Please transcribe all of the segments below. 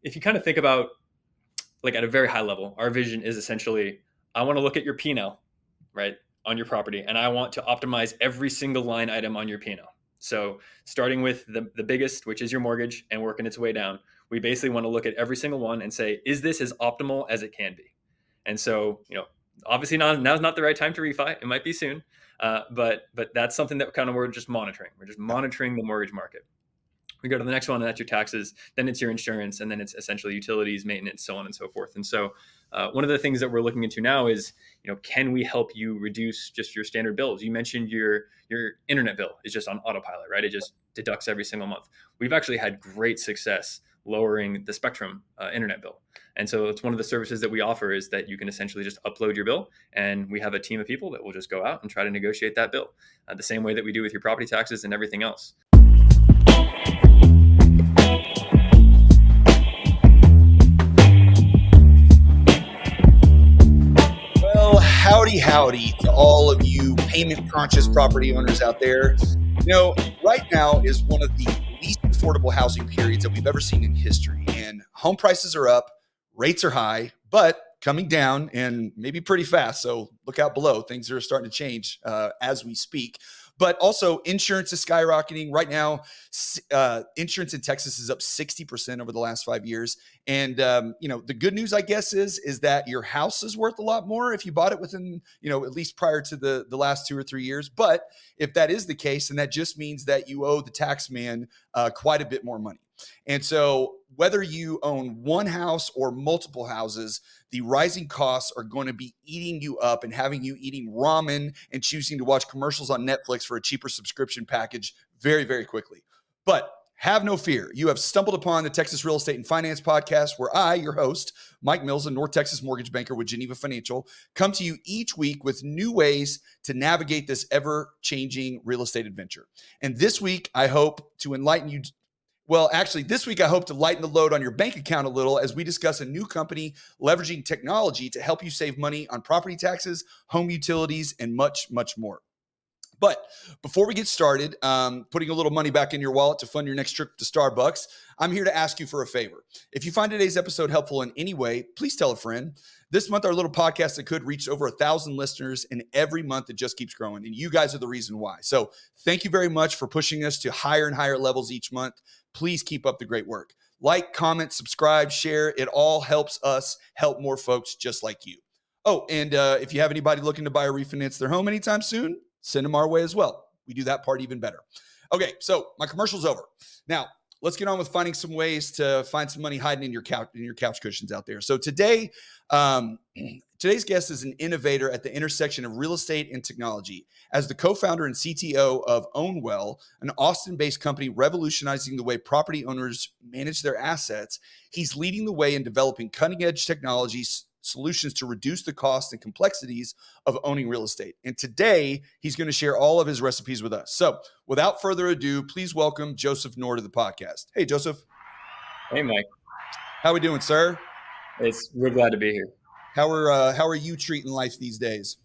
if you kind of think about like at a very high level, our vision is essentially, I want to look at your P&L, right, on your property, and I want to optimize every single line item on your P&L. So starting with the biggest, which is your mortgage, and working its way down, we basically want to look at every single one and say, is this as optimal as it can be? And so, obviously now's not the right time to refi. It might be soon, but that's something that kind of we're just monitoring. We're just monitoring the mortgage market. We go to the next one, and that's your taxes. Then it's your insurance, and then it's essentially utilities, maintenance, so on and so forth. And so, one of the things that we're looking into now is, can we help you reduce just your standard bills? You mentioned your internet bill is just on autopilot, right? It just deducts every single month. We've actually had great success lowering the Spectrum internet bill. And so it's one of the services that we offer is that you can essentially just upload your bill, and we have a team of people that will just go out and try to negotiate that bill the same way that we do with your property taxes and everything else. Howdy to all of you payment conscious property owners out there. Right now is one of the least affordable housing periods that we've ever seen in history, and home prices are up, rates are high, but coming down and maybe pretty fast. So look out below. Things are starting to change as we speak. But also insurance is skyrocketing right now. Insurance in Texas is up 60% over the last 5 years. And, the good news, I guess, is that your house is worth a lot more if you bought it within, at least prior to the last 2 or 3 years. But if that is the case, then that just means that you owe the tax man quite a bit more money. And so whether you own one house or multiple houses, the rising costs are going to be eating you up and having you eating ramen and choosing to watch commercials on Netflix for a cheaper subscription package very, very quickly. But have no fear. You have stumbled upon the Texas Real Estate and Finance Podcast, where I, your host, Mike Mills, a North Texas mortgage banker with Geneva Financial, come to you each week with new ways to navigate this ever-changing real estate adventure. And this week, I hope to enlighten you. Well, actually, this week, I hope to lighten the load on your bank account a little as we discuss a new company leveraging technology to help you save money on property taxes, home utilities, and much, much more. But before we get started, putting a little money back in your wallet to fund your next trip to Starbucks, I'm here to ask you for a favor. If you find today's episode helpful in any way, please tell a friend. This month, our little podcast that could reach over 1,000 listeners, and every month it just keeps growing. And you guys are the reason why. So thank you very much for pushing us to higher and higher levels each month. Please keep up the great work. Like, comment, subscribe, share. It all helps us help more folks just like you. Oh, and if you have anybody looking to buy or refinance their home anytime soon, send them our way as well. We do that part even better. Okay, so my commercial's over. Now, let's get on with finding some ways to find some money hiding in your couch cushions out there. So today's guest is an innovator at the intersection of real estate and technology. As the co-founder and CTO of Ownwell, an Austin-based company revolutionizing the way property owners manage their assets, he's leading the way in developing cutting-edge technologies solutions to reduce the cost and complexities of owning real estate. And today, he's going to share all of his recipes with us. So without further ado, please welcome Joseph Noor to the podcast. Hey, Joseph. Hey, Mike. How are we doing, sir? We're glad to be here. How are you treating life these days?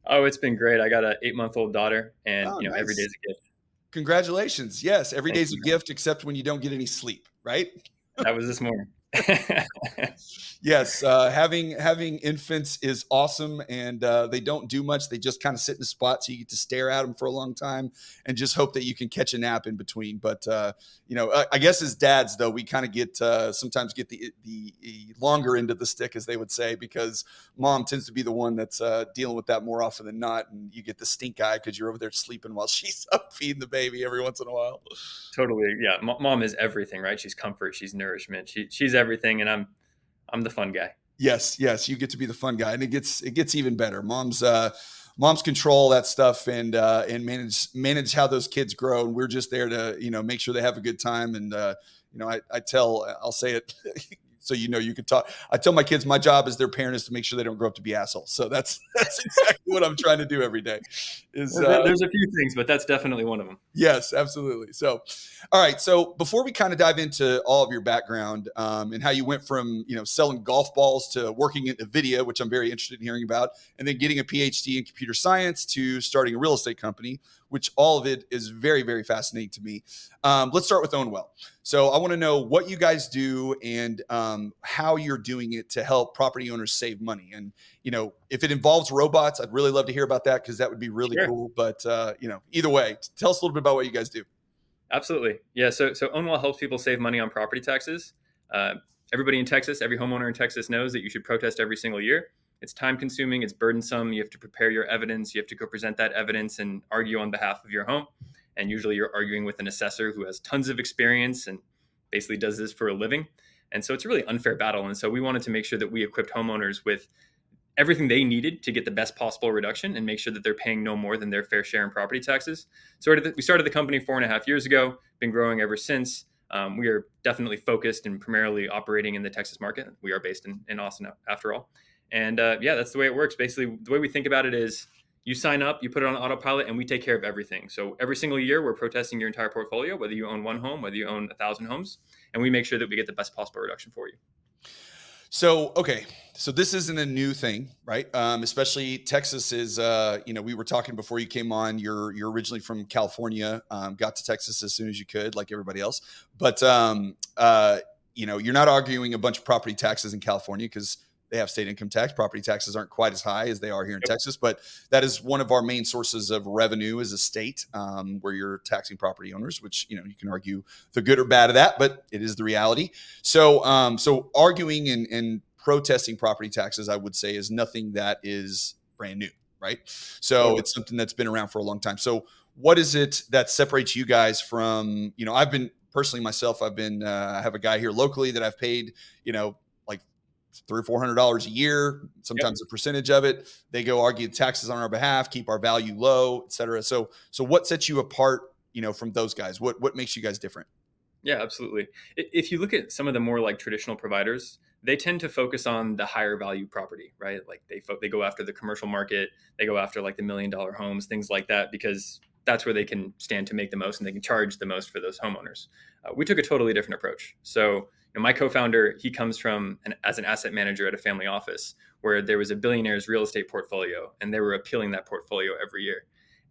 Oh, it's been great. I got an 8-month-old daughter, and nice. Every day's a gift. Congratulations. Yes, every day's a gift except when you don't get any sleep, right? That was this morning. Yes, having infants is awesome, and they don't do much. They just kind of sit in a spot, so you get to stare at them for a long time and just hope that you can catch a nap in between. But I guess as dads, though, we kind of get sometimes get the longer end of the stick, as they would say, because mom tends to be the one that's dealing with that more often than not, and you get the stink eye because you're over there sleeping while she's up feeding the baby every once in a while. Totally, yeah. Mom is everything, right? She's comfort, she's nourishment, she's everything, and I'm the fun guy. Yes, you get to be the fun guy, and it gets even better. Moms control that stuff and manage how those kids grow, and we're just there to make sure they have a good time. And I'll say it so you can talk. I tell my kids my job as their parent is to make sure they don't grow up to be assholes. So that's exactly what I'm trying to do every day. There's a few things, but that's definitely one of them. Yes, absolutely. So, all right. So before we kind of dive into all of your background and how you went from selling golf balls to working in NVIDIA, which I'm very interested in hearing about, and then getting a PhD in computer science to starting a real estate company, which all of it is very, very fascinating to me. Let's start with Ownwell. So I want to know what you guys do and how you're doing it to help property owners save money. And, if it involves robots, I'd really love to hear about that because that would be really Sure. cool. But, either way, tell us a little bit about what you guys do. Absolutely. Yeah. So Ownwell helps people save money on property taxes. Uh, Everybody in Texas, every homeowner in Texas knows that you should protest every single year. It's time consuming, it's burdensome. You have to prepare your evidence, you have to go present that evidence and argue on behalf of your home. And usually you're arguing with an assessor who has tons of experience and basically does this for a living. And so it's a really unfair battle. And so we wanted to make sure that we equipped homeowners with everything they needed to get the best possible reduction and make sure that they're paying no more than their fair share in property taxes. So we started the company 4.5 years ago, been growing ever since. We are definitely focused and primarily operating in the Texas market. We are based in Austin, after all. And yeah, that's the way it works. Basically, the way we think about it is you sign up, you put it on autopilot, and we take care of everything. So every single year, we're protesting your entire portfolio, whether you own one home, whether you own 1,000 homes, and we make sure that we get the best possible reduction for you. So, okay. So this isn't a new thing, right? Especially Texas is, we were talking before you came on, you're originally from California, got to Texas as soon as you could, like everybody else. But, you're not arguing a bunch of property taxes in California because they have state income tax. Property taxes aren't quite as high as they are here in Yep. Texas, but that is one of our main sources of revenue as a state, where you're taxing property owners, which, you can argue the good or bad of that, but it is the reality. So arguing and protesting property taxes, I would say, is nothing that is brand new, right? So Totally. it's something that's been around for a long time. So what is it that separates you guys from, I've been personally myself, I have a guy here locally that I've paid, like $300 or $400 a year, Yep. sometimes a percentage of it. They go argue taxes on our behalf, keep our value low, et cetera. So what sets you apart, from those guys? What makes you guys different? Yeah, absolutely. If you look at some of the more like traditional providers, they tend to focus on the higher value property, right? Like they go after the commercial market, they go after like the $1 million homes, things like that, because that's where they can stand to make the most and they can charge the most for those homeowners. We took a totally different approach. So, my co-founder, he comes from as an asset manager at a family office where there was a billionaire's real estate portfolio, and they were appealing that portfolio every year.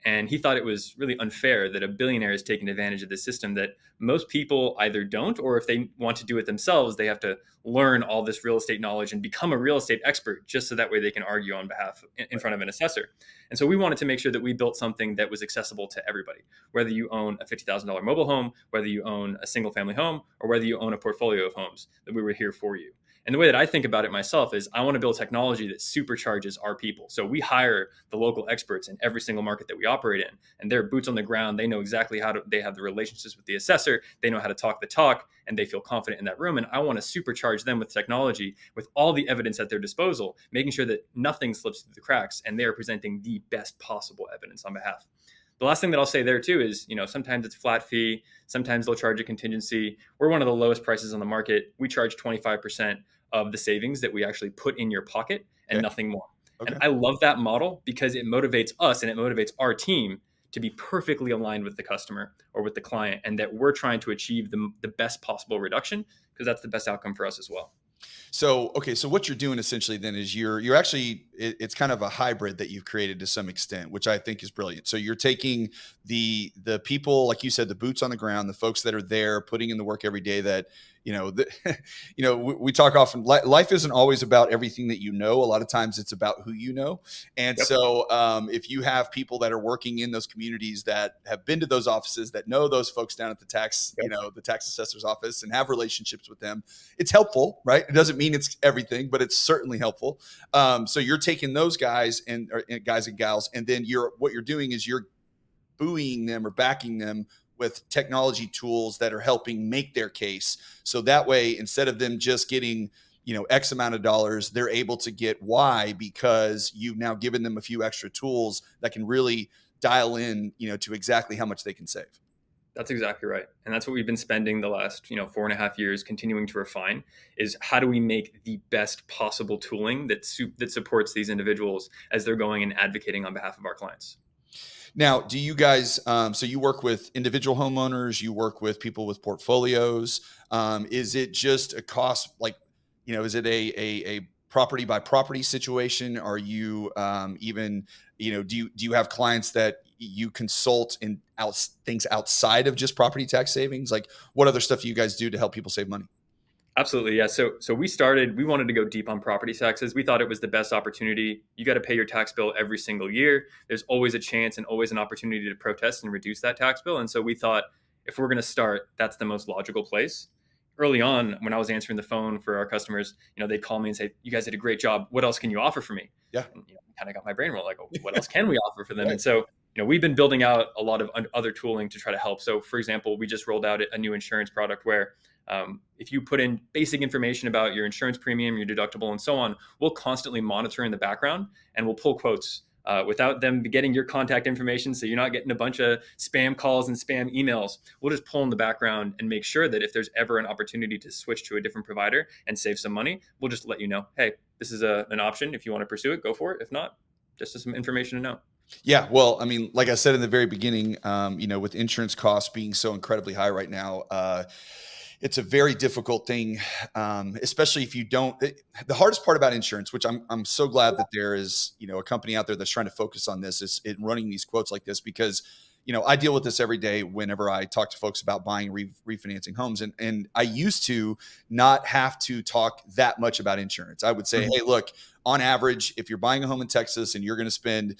And he thought it was really unfair that a billionaire is taking advantage of the system that most people either don't, or if they want to do it themselves, they have to learn all this real estate knowledge and become a real estate expert just so that way they can argue on behalf in front of an assessor. And so we wanted to make sure that we built something that was accessible to everybody, whether you own a $50,000 mobile home, whether you own a single family home, or whether you own a portfolio of homes, that we were here for you. And the way that I think about it myself is I want to build technology that supercharges our people. So we hire the local experts in every single market that we operate in, and they're boots on the ground. They know exactly they have the relationships with the assessor. They know how to talk the talk, and they feel confident in that room. And I want to supercharge them with technology, with all the evidence at their disposal, making sure that nothing slips through the cracks, and they are presenting the best possible evidence on behalf. The last thing that I'll say there too is, sometimes it's flat fee, sometimes they'll charge a contingency. We're one of the lowest prices on the market. We charge 25% of the savings that we actually put in your pocket and Okay. nothing more. And Okay. I love that model because it motivates us and it motivates our team to be perfectly aligned with the customer or with the client, and that we're trying to achieve the best possible reduction because that's the best outcome for us as well. So, okay. So what you're doing essentially then is you're actually, it's kind of a hybrid that you've created to some extent, which I think is brilliant. So you're taking the people, like you said, the boots on the ground, the folks that are there putting in the work every day that, we talk often, life isn't always about everything that A lot of times it's about who you know. And Yep. so if you have people that are working in those communities that have been to those offices, that know those folks down at the tax, Yep. the tax assessor's office and have relationships with them, it's helpful, right? It doesn't mean it's everything, but it's certainly helpful. So you're taking those guys and guys and gals, and then what you're doing is you're buoying them or backing them with technology tools that are helping make their case. So that way, instead of them just getting, X amount of dollars, they're able to get Y because you've now given them a few extra tools that can really dial in, to exactly how much they can save. That's exactly right. And that's what we've been spending the last, 4.5 years continuing to refine is how do we make the best possible tooling that supports these individuals as they're going and advocating on behalf of our clients. Now, do you guys, so you work with individual homeowners, you work with people with portfolios. Is it just a cost, like, is it a property by property situation? Are you even, do you have clients that, you consult in things outside of just property tax savings? Like, what other stuff do you guys do to help people save money? Absolutely, yeah. So we wanted to go deep on property taxes. We thought it was the best opportunity. You got to pay your tax bill every single year. There's always a chance and always an opportunity to protest and reduce that tax bill. And so we thought if we're going to start, that's the most logical place. Early on, when I was answering the phone for our customers, they'd call me and say, "You guys did a great job. What else can you offer for me?" Yeah. And kind of got my brain roll like, oh, what else can we offer for them? Right. And so we've been building out a lot of other tooling to try to help. So, for example, we just rolled out a new insurance product where if you put in basic information about your insurance premium, your deductible, and so on, we'll constantly monitor in the background and we'll pull quotes without them getting your contact information. So you're not getting a bunch of spam calls and spam emails. We'll just pull in the background and make sure that if there's ever an opportunity to switch to a different provider and save some money, we'll just let you know, hey, this is an option. If you want to pursue it, go for it. If not, just some information to know. Yeah, well, I mean, like I said in the very beginning, with insurance costs being so incredibly high right now, it's a very difficult thing, especially if you don't. The hardest part about insurance, which I'm so glad that there is a company out there that's trying to focus on this, is in running these quotes like this, because I deal with this every day whenever I talk to folks about buying refinancing homes, and I used to not have to talk that much about insurance. I would say, hey, look, on average, if you're buying a home in Texas and you're going to spend,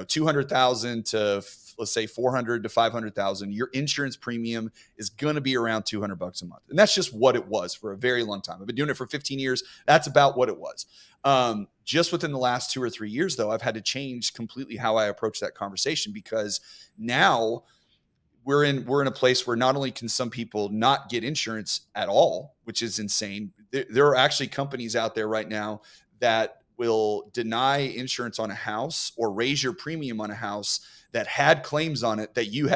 200,000 to let's say 400 to 500,000, your insurance premium is going to be around $200 a month. And that's just what it was for a very long time. I've been doing it for 15 years. That's about what it was. Just within the last 2 or 3 years, though, I've had to change completely how I approach that conversation, because now we're in a place where not only can some people not get insurance at all, which is insane. There are actually companies out there right now that will deny insurance on a house or raise your premium on a house that had claims on it that you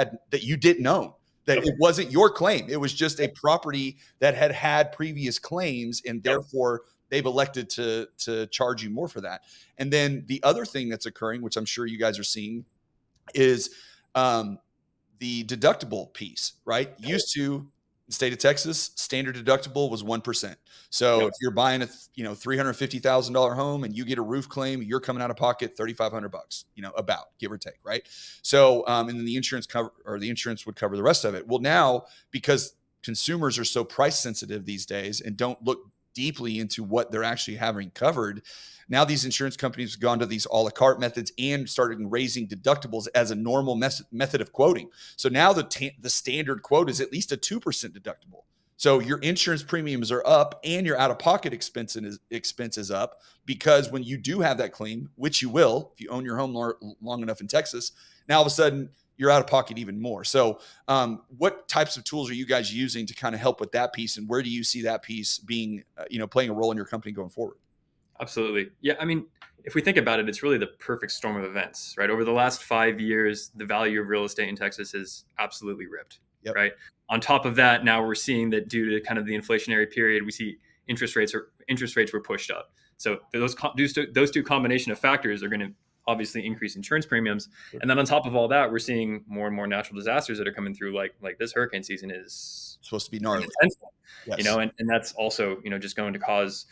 didn't own, that it wasn't your claim. It was just a property that had previous claims, and therefore they've elected to charge you more for that. And then the other thing that's occurring, which I'm sure you guys are seeing, is the deductible piece, right? Used to, in the state of Texas, standard deductible was 1%. So if you're buying a $350,000 home and you get a roof claim, you're coming out of pocket $3,500, about, give or take, right? So and then the insurance would cover the rest of it. Well, now, because consumers are so price sensitive these days and don't look deeply into what they're actually having covered, now these insurance companies have gone to these a la carte methods and started raising deductibles as a normal method of quoting. So now the standard quote is at least a 2% deductible. So your insurance premiums are up and your out-of-pocket expense is up, because when you do have that claim, which you will if you own your home long enough in Texas, now all of a sudden you're out of pocket even more. So what types of tools are you guys using to kind of help with that piece, and where do you see that piece being, playing a role in your company going forward? Absolutely. Yeah. I mean, if we think about it, it's really the perfect storm of events, right? Over the last 5 years, the value of real estate in Texas has absolutely ripped, right? On top of that, now we're seeing that due to kind of the inflationary period, we see interest rates were pushed up. So those two combination of factors are going to obviously increase insurance premiums. And then on top of all that, we're seeing more and more natural disasters that are coming through, like this hurricane season is supposed to be gnarly. Yes. And that's also, just going to cause,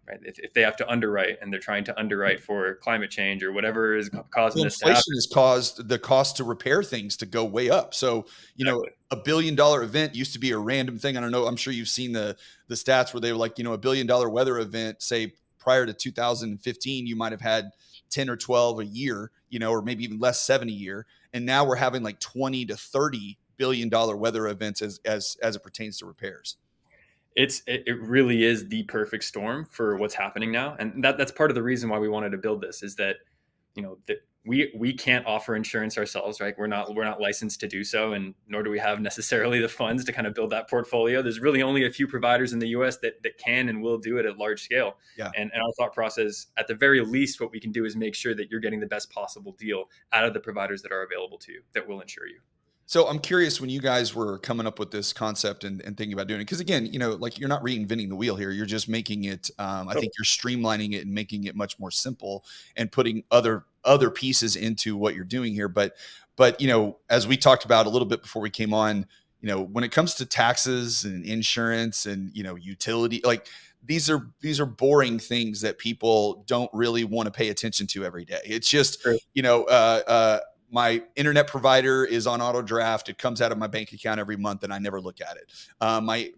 right, if they have to underwrite and they're trying to underwrite for climate change or whatever is causing this to happen. Inflation has caused the cost to repair things to go way up. So, $1 billion event used to be a random thing. I don't know. I'm sure you've seen the stats where they were like, $1 billion weather event, say prior to 2015, you might've had 10 or 12 a year, or maybe even less, 7 a year. And now we're having like 20 to $30 billion weather events as it pertains to repairs. It really is the perfect storm for what's happening now. And that's part of the reason why we wanted to build this, is that, that we can't offer insurance ourselves, right? We're not licensed to do so, and nor do we have necessarily the funds to kind of build that portfolio. There's really only a few providers in the US that can and will do it at large scale. Yeah. And our thought process, at the very least, what we can do is make sure that you're getting the best possible deal out of the providers that are available to you that will insure you. So I'm curious, when you guys were coming up with this concept and thinking about doing it, because again, like, you're not reinventing the wheel here. You're just making it, I think you're streamlining it and making it much more simple and putting other pieces into what you're doing here. But as we talked about a little bit before we came on, when it comes to taxes and insurance and, utility, like, these are boring things that people don't really want to pay attention to every day. It's just, my internet provider is on auto draft. It comes out of my bank account every month and I never look at it.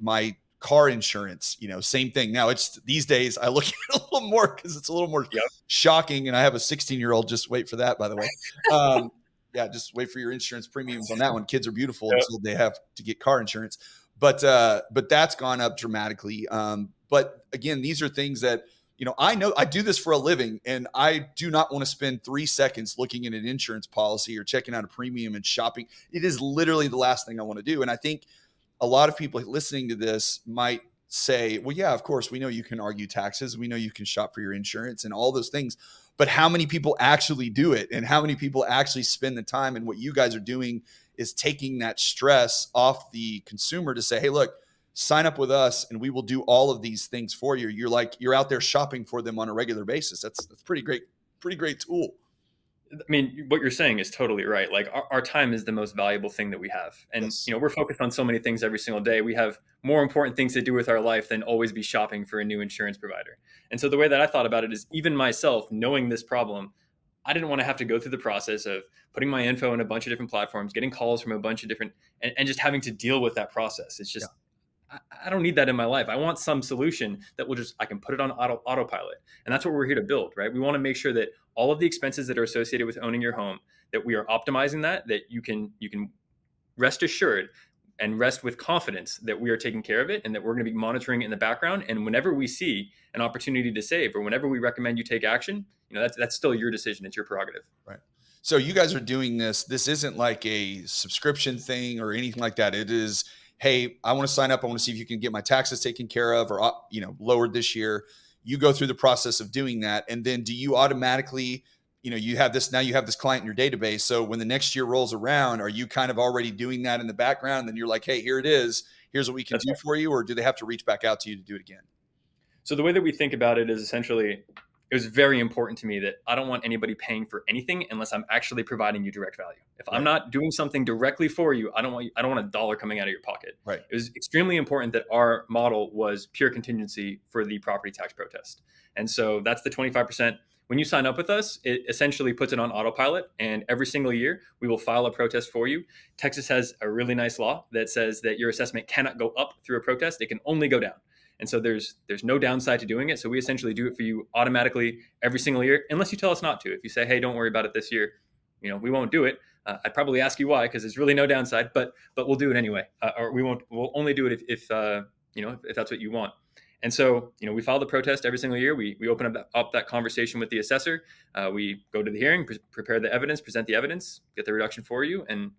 My car insurance, same thing. Now it's these days I look at it a little more because it's a little more shocking. And I have a 16-year-old. Just wait for that, by the way. Yeah, just wait for your insurance premiums on that one. Kids are beautiful until they have to get car insurance. But that's gone up dramatically. But again, these are things that, I know I do this for a living, and I do not want to spend 3 seconds looking at an insurance policy or checking out a premium and shopping. It is literally the last thing I want to do. And I think a lot of people listening to this might say, well, yeah, of course, we know you can argue taxes. We know you can shop for your insurance and all those things. But how many people actually do it? And how many people actually spend the time? And what you guys are doing is taking that stress off the consumer to say, hey, look, sign up with us and we will do all of these things for you. You're out there shopping for them on a regular basis. That's pretty great tool. I mean, what you're saying is totally right. Like our time is the most valuable thing that we have. And, Yes. we're focused on so many things every single day. We have more important things to do with our life than always be shopping for a new insurance provider. And so the way that I thought about it is, even myself, knowing this problem, I didn't want to have to go through the process of putting my info in a bunch of different platforms, getting calls from a bunch of different, and just having to deal with that process. It's just, I don't need that in my life. I want some solution that I can put it on autopilot. And that's what we're here to build, right? We want to make sure that all of the expenses that are associated with owning your home, that we are optimizing that you can rest assured and rest with confidence that we are taking care of it, and that we're going to be monitoring it in the background. And whenever we see an opportunity to save, or whenever we recommend you take action, that's still your decision. It's your prerogative. Right. So you guys are doing this. This isn't like a subscription thing or anything like that. It is, hey, I want to sign up. I want to see if you can get my taxes taken care of or, lowered this year. You go through the process of doing that. And then do you automatically, you have this client in your database. So when the next year rolls around, are you kind of already doing that in the background? And then you're like, hey, here it is. Here's what we can do for you. Or do they have to reach back out to you to do it again? So the way that we think about it is essentially, it was very important to me that I don't want anybody paying for anything unless I'm actually providing you direct value. If I'm not doing something directly for you, I don't want a dollar coming out of your pocket. Right. It was extremely important that our model was pure contingency for the property tax protest. And so that's the 25%. When you sign up with us, it essentially puts it on autopilot, and every single year we will file a protest for you. Texas has a really nice law that says that your assessment cannot go up through a protest. It can only go down. And so there's no downside to doing it. So we essentially do it for you automatically every single year, unless you tell us not to. If you say, hey, don't worry about it this year, we won't do it. I'd probably ask you why, because there's really no downside, but we'll do it anyway. Or we'll only do it if that's what you want. And so, we file the protest every single year. We open up that conversation with the assessor. We go to the hearing, prepare the evidence, present the evidence, get the reduction for you. And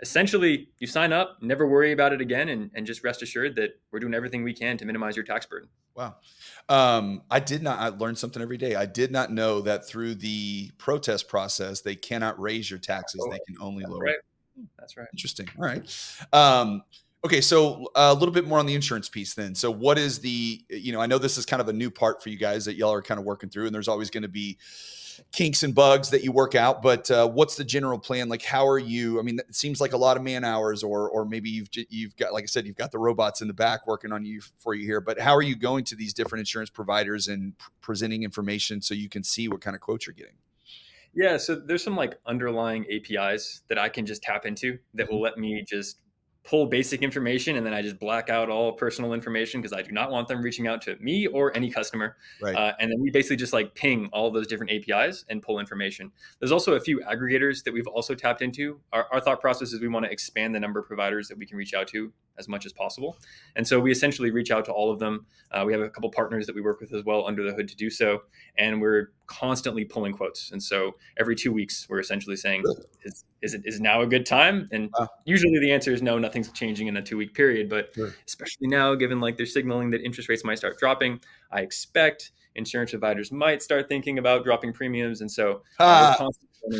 essentially, you sign up, never worry about it again, and just rest assured that we're doing everything we can to minimize your tax burden. Wow. I learned something every day. I did not know that through the protest process, they cannot raise your taxes. They can only lower. Right. That's right. Interesting. All right. Okay. So a little bit more on the insurance piece then. So what is I know this is kind of a new part for you guys that y'all are kind of working through, and there's always going to be kinks and bugs that you work out, but what's the general plan? Like, how are you? I mean, it seems like a lot of man hours, or maybe you've got, like I said, you've got the robots in the back working on you for you here, but how are you going to these different insurance providers and presenting information so you can see what kind of quotes you're getting? Yeah. So there's some underlying APIs that I can just tap into that will let me just pull basic information, and then I just black out all personal information because I do not want them reaching out to me or any customer. Right. And then we basically just ping all those different APIs and pull information. There's also a few aggregators that we've also tapped into. Our thought process is we want to expand the number of providers that we can reach out to as much as possible. And so we essentially reach out to all of them. We have a couple partners that we work with as well under the hood to do so. And we're constantly pulling quotes. And so every 2 weeks, we're essentially saying, is now a good time? And usually the answer is no, nothing's changing in a 2-week period. But especially now, given they're signaling that interest rates might start dropping, I expect insurance providers might start thinking about dropping premiums. And so we're constantly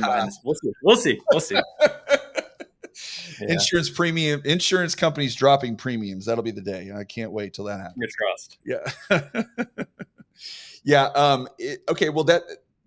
We'll see. Yeah. Insurance companies dropping premiums. That'll be the day. I can't wait till that happens. Fingers crossed. Yeah. Yeah. Okay. Well,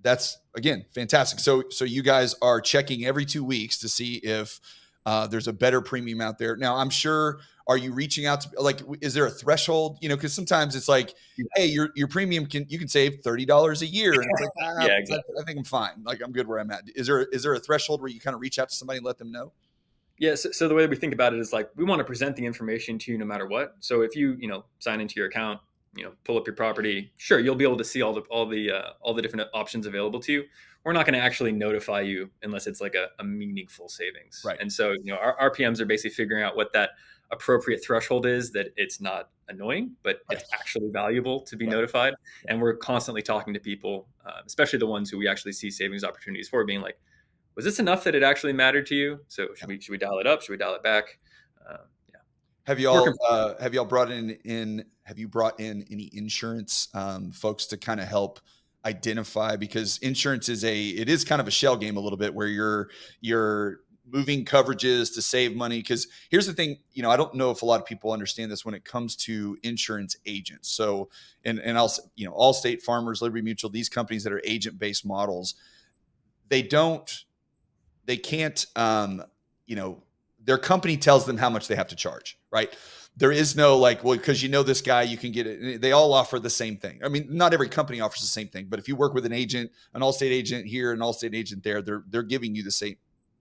that's again, fantastic. So you guys are checking every 2 weeks to see if There's a better premium out there. Now, I'm sure, are you reaching out to, like, is there a threshold? Because sometimes it's like, hey, your premium you can save $30 a year. And it's like, Yeah, exactly. I think I'm fine. Like, I'm good where I'm at. Is there a threshold where you kind of reach out to somebody and let them know? Yeah, so the way we think about it is like we want to present the information to you no matter what. So if you sign into your account, pull up your property, sure you'll be able to see all the different options available to you. We're not going to actually notify you unless it's like a meaningful savings. Right. And so our RPMs are basically figuring out what that appropriate threshold is, that it's not annoying, but Right. it's actually valuable to be Right. notified. And we're constantly talking to people, especially the ones who we actually see savings opportunities for, being like, was this enough that it actually mattered to you? So should we dial it up? Should we dial it back? Yeah, Have working. y'all brought have you brought in any insurance folks to kind of help identify, because insurance it is kind of a shell game a little bit, where you're moving coverages to save money. Because here's the thing, I don't know if a lot of people understand this when it comes to insurance agents. So, and also, Allstate, Farmers, Liberty Mutual, these companies that are agent based models, they don't they can't their company tells them how much they have to charge, right? There is no like, well, because this guy, you can get it. They all offer the same thing. I mean, not every company offers the same thing, but if you work with an agent, an Allstate agent here, an Allstate agent there, they're giving you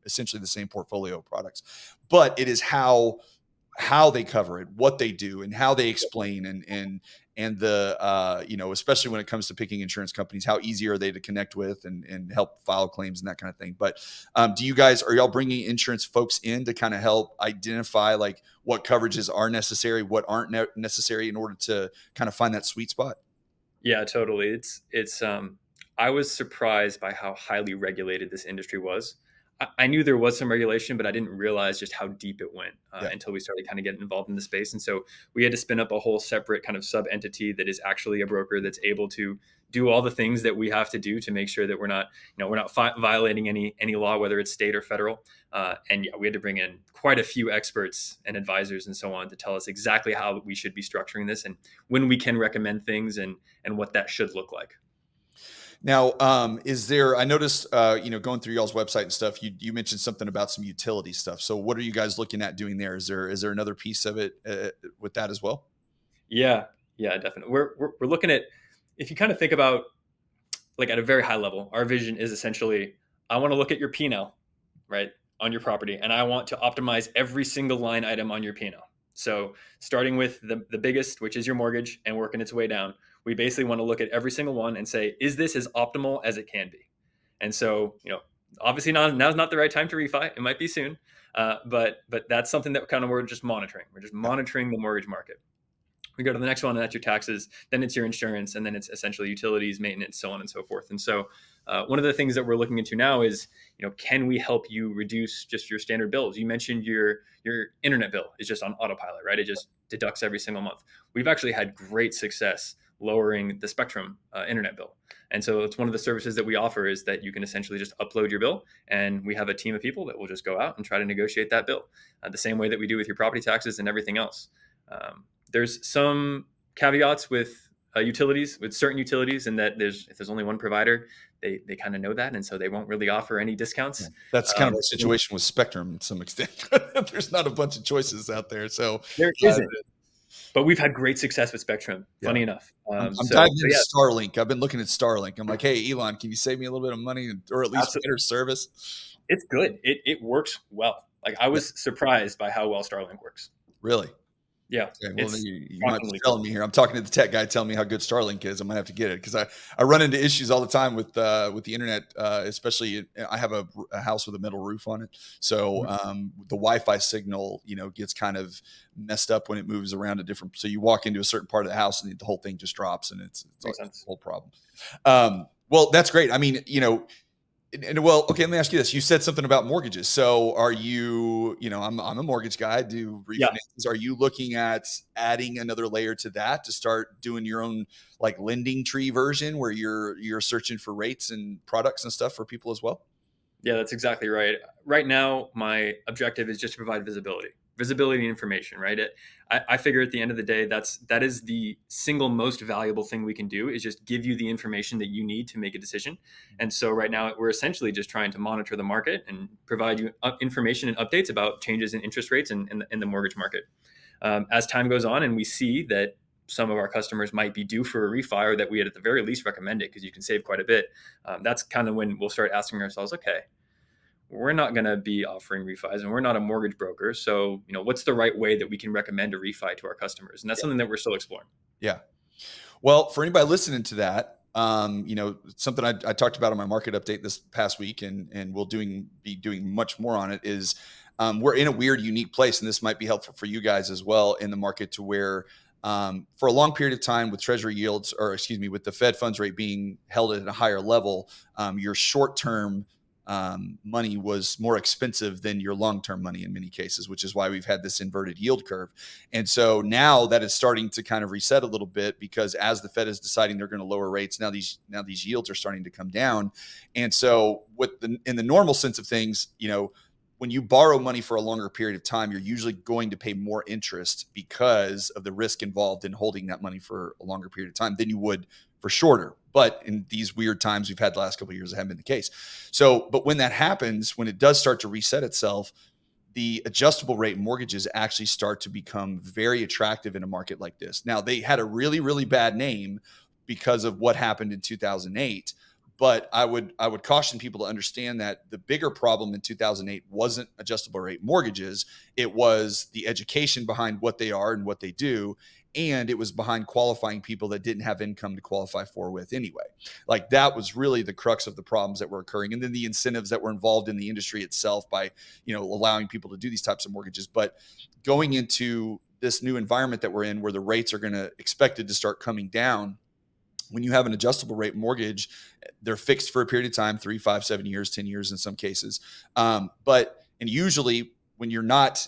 essentially the same portfolio of products. But it is how they cover it, what they do, and how they explain, and the especially when it comes to picking insurance companies, how easy are they to connect with and help file claims and that kind of thing. But are y'all bringing insurance folks in to kind of help identify like what coverages are necessary, what aren't necessary, in order to kind of find that sweet spot? Yeah, totally. It's I was surprised by how highly regulated this industry was. I knew there was some regulation, but I didn't realize just how deep it went Yeah. until we started kind of getting involved in the space. And so we had to spin up a whole separate kind of sub entity that is actually a broker that's able to do all the things that we have to do to make sure that we're not violating any law, whether it's state or federal. And yeah, we had to bring in quite a few experts and advisors and so on to tell us exactly how we should be structuring this and when we can recommend things and what that should look like. Now, I noticed, going through y'all's website and stuff, you mentioned something about some utility stuff. So what are you guys looking at doing there? Is there another piece of it with that as well? Yeah, yeah, definitely. We're looking at, if you kind of think about like at a very high level, our vision is essentially, I want to look at your P&L, right, on your property, and I want to optimize every single line item on your P&L. So starting with the biggest, which is your mortgage, and working its way down, we basically want to look at every single one and say, is this as optimal as it can be? And so, obviously now's not the right time to refi. It might be soon, but that's something that kind of we're just monitoring. We're just monitoring the mortgage market. We go to the next one, and that's your taxes. Then it's your insurance, and then it's essentially utilities, maintenance, so on and so forth. And so, one of the things that we're looking into now is, can we help you reduce just your standard bills? You mentioned your internet bill is just on autopilot, right? It just deducts every single month. We've actually had great success lowering the Spectrum internet bill. And so it's one of the services that we offer, is that you can essentially just upload your bill, and we have a team of people that will just go out and try to negotiate that bill the same way that we do with your property taxes and everything else. There's some caveats with certain utilities, in that if there's only one provider, they kind of know that, and so they won't really offer any discounts. That's kind of a situation with Spectrum to some extent. There's not a bunch of choices out there. So There isn't, but we've had great success with Spectrum. yeah. Funny enough, I'm diving into Starlink. I've been looking at Starlink. I'm like, hey, Elon, can you save me a little bit of money, or at least absolutely. better service? It's good. It works well. Like, I was surprised by how well Starlink works. Really? Yeah. Okay, well, you might be telling me here. I'm talking to the tech guy telling me how good Starlink is. I'm gonna have to get it, because I run into issues all the time with the internet, especially I have a house with a metal roof on it, so the Wi-Fi signal gets kind of messed up when it moves around so you walk into a certain part of the house and the whole thing just drops, and it's a whole problem. Well, that's great. I mean, well, okay, let me ask you this. You said something about mortgages. So are you, I'm a mortgage guy, I do refinances. Yeah. Are you looking at adding another layer to that to start doing your own like lending tree version, where you're searching for rates and products and stuff for people as well? Yeah, that's exactly right. Right now, my objective is just to provide visibility. visibility and information, right? I figure at the end of the day, that is the single most valuable thing we can do, is just give you the information that you need to make a decision. And so right now we're essentially just trying to monitor the market and provide you information and updates about changes in interest rates and in the mortgage market. As time goes on and we see that some of our customers might be due for a refi, or that we had at the very least recommend it because you can save quite a bit, that's kind of when we'll start asking ourselves, okay, we're not going to be offering refis and we're not a mortgage broker. So, what's the right way that we can recommend a refi to our customers? And that's something that we're still exploring. Yeah. Well, for anybody listening to that, something I talked about on my market update this past week, and we'll be doing much more on it, is we're in a weird, unique place, and this might be helpful for you guys as well in the market, to where for a long period of time, with Treasury yields, or excuse me, with the Fed funds rate being held at a higher level, your short-term money was more expensive than your long-term money in many cases, which is why we've had this inverted yield curve. And so now that is starting to kind of reset a little bit, because as the Fed is deciding they're going to lower rates, now these yields are starting to come down. And so in the normal sense of things, when you borrow money for a longer period of time, you're usually going to pay more interest because of the risk involved in holding that money for a longer period of time than you would for shorter. But in these weird times we've had the last couple of years, it hasn't been the case. So, but when that happens, when it does start to reset itself, the adjustable rate mortgages actually start to become very attractive in a market like this. Now, they had a really, really bad name because of what happened in 2008. But I would caution people to understand that the bigger problem in 2008 wasn't adjustable rate mortgages. It was the education behind what they are and what they do. And it was behind qualifying people that didn't have income to qualify for with anyway. Like, that was really the crux of the problems that were occurring. And then the incentives that were involved in the industry itself by, allowing people to do these types of mortgages. But going into this new environment that we're in, where the rates are going to expected to start coming down, when you have an adjustable rate mortgage, they're fixed for a period of time, 3, 5, 7 years, 10 years in some cases. And usually when you're not,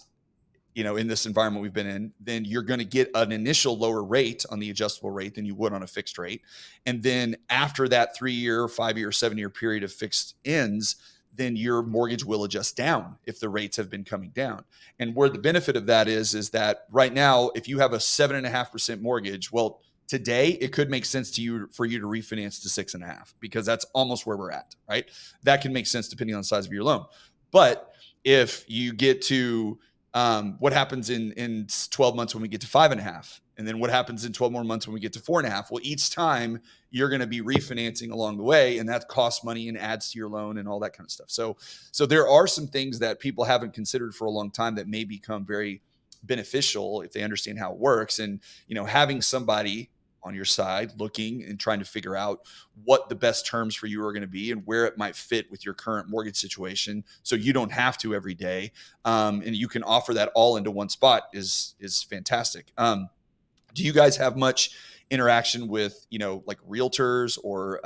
in this environment we've been in, then you're going to get an initial lower rate on the adjustable rate than you would on a fixed rate. And then after that 3-year, 5-year, 7-year period of fixed ends, then your mortgage will adjust down if the rates have been coming down. And where the benefit of that is that right now, if you have a 7.5% mortgage, well, today it could make sense for you to refinance to 6.5%, because that's almost where we're at, right? That can make sense depending on the size of your loan. But if you get to what happens in 12 months when we get to 5.5, and then what happens in 12 more months when we get to 4.5, well, each time you're going to be refinancing along the way, and that costs money and adds to your loan and all that kind of stuff. So there are some things that people haven't considered for a long time that may become very beneficial if they understand how it works. And, having somebody on your side looking and trying to figure out what the best terms for you are going to be and where it might fit with your current mortgage situation, so you don't have to every day, and you can offer that all into one spot is fantastic. Do you guys have much interaction with, like realtors or,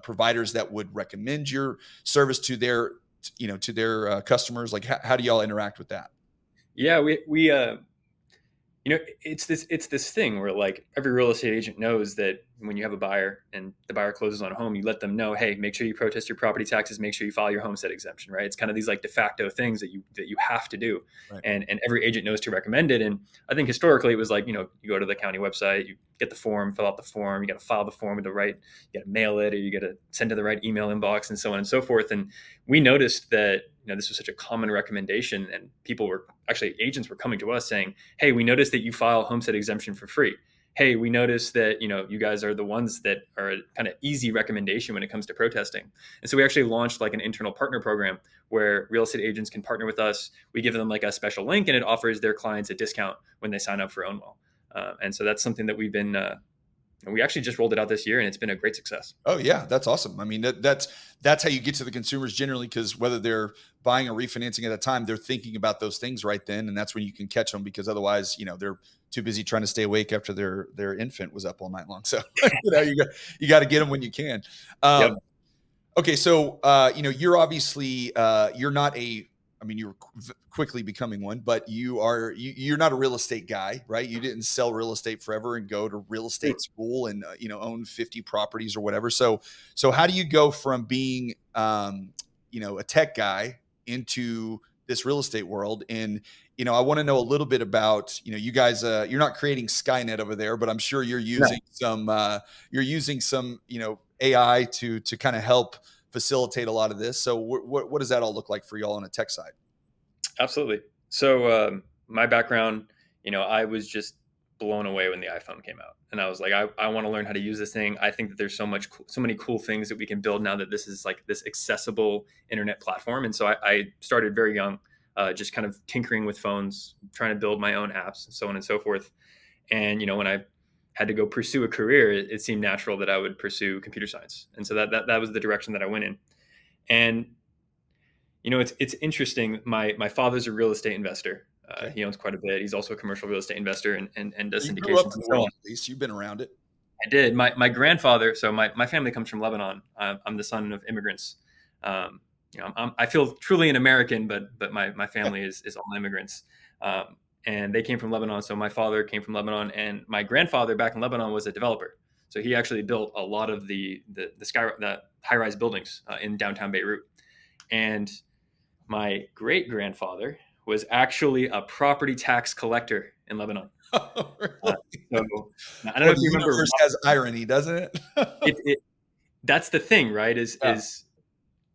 providers that would recommend your service to their, customers? Like, how do y'all interact with that? Yeah, we it's this thing where, like, every real estate agent knows that when you have a buyer and the buyer closes on a home, you let them know, hey, make sure you protest your property taxes, make sure you file your homestead exemption, right? It's kind of these like de facto things that you have to do. Right. And every agent knows to recommend it. And I think historically it was like, you go to the county website, you get the form, fill out the form, you got to file the form with the right, you got to mail it, or you got to send to the right email inbox, and so on and so forth. And we noticed that, this was such a common recommendation, and agents were coming to us saying, hey, we noticed that you file homestead exemption for free. Hey, we noticed that, you guys are the ones that are a kind of easy recommendation when it comes to protesting. And so we actually launched like an internal partner program where real estate agents can partner with us. We give them like a special link, and it offers their clients a discount when they sign up for Ownwell. And so that's something that we've been, we actually just rolled it out this year, and it's been a great success. Oh yeah, that's awesome. I mean, that's how you get to the consumers generally, because whether they're buying or refinancing at a time, they're thinking about those things right then, and that's when you can catch them, because otherwise, they're too busy trying to stay awake after their infant was up all night long. So you got to get them when you can. Yep. Okay, so you're obviously you're not a. I mean, you're quickly becoming one, but you're not a real estate guy, right? You didn't sell real estate forever and go to real estate school and own 50 properties or whatever. So how do you go from being a tech guy into this real estate world. And, I want to know a little bit about, you guys, you're not creating Skynet over there, but I'm sure you're No, using some, AI to kind of help facilitate a lot of this. So what does that all look like for y'all on a tech side? absolutely. So my background, I was just blown away when the iPhone came out, and I was like, I want to learn how to use this thing. I think that there's so many cool things that we can build now that this is like this accessible internet platform. And so I started very young, just kind of tinkering with phones, trying to build my own apps, and so on and so forth. And when I had to go pursue a career, it seemed natural that I would pursue computer science, and so that was the direction that I went in. And it's interesting. My father's a real estate investor. Okay. He owns quite a bit. He's also a commercial real estate investor and So does you grew up syndications in and the so world, on. at least you've been around it. I did. My grandfather. So my family comes from Lebanon. I'm the son of immigrants. I feel truly an American, but my family is all immigrants. And they came from Lebanon. So my father came from Lebanon, and my grandfather back in Lebanon was a developer. So he actually built a lot of the high rise buildings in downtown Beirut. And my great grandfather was actually a property tax collector in Lebanon. Oh, Uh, really? so I don't know Well, if the you remember. universe has irony, doesn't it? That's the thing, right? Is Yeah. is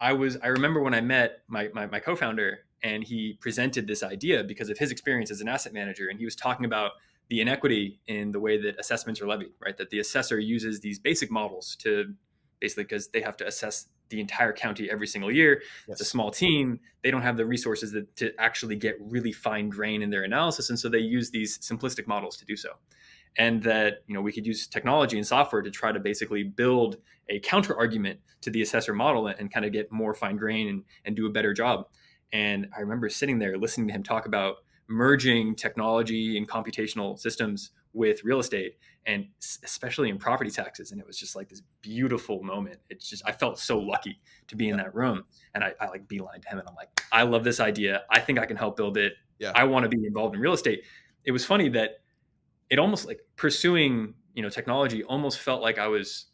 I remember when I met my co-founder, and he presented this idea because of his experience as an asset manager, and he was talking about the inequity in the way that assessments are levied, right? That the assessor uses these basic models to basically, because they have to assess the entire county every single year. It's a Yes. small team. They don't have the resources to actually get really fine grain in their analysis, and so they use these simplistic models to do so. And that we could use technology and software to try to basically build a counter argument to the assessor model and kind of get more fine grain and do a better job. And I remember sitting there listening to him talk about merging technology and computational systems with real estate, and especially in property taxes. And it was just like this beautiful moment. It's just, I felt so lucky to be in Yeah. that room. And I like beeline to him, and I'm like, I love this idea. I think I can help build it. Yeah. I want to be involved in real estate. It was funny that it almost like pursuing technology almost felt like I was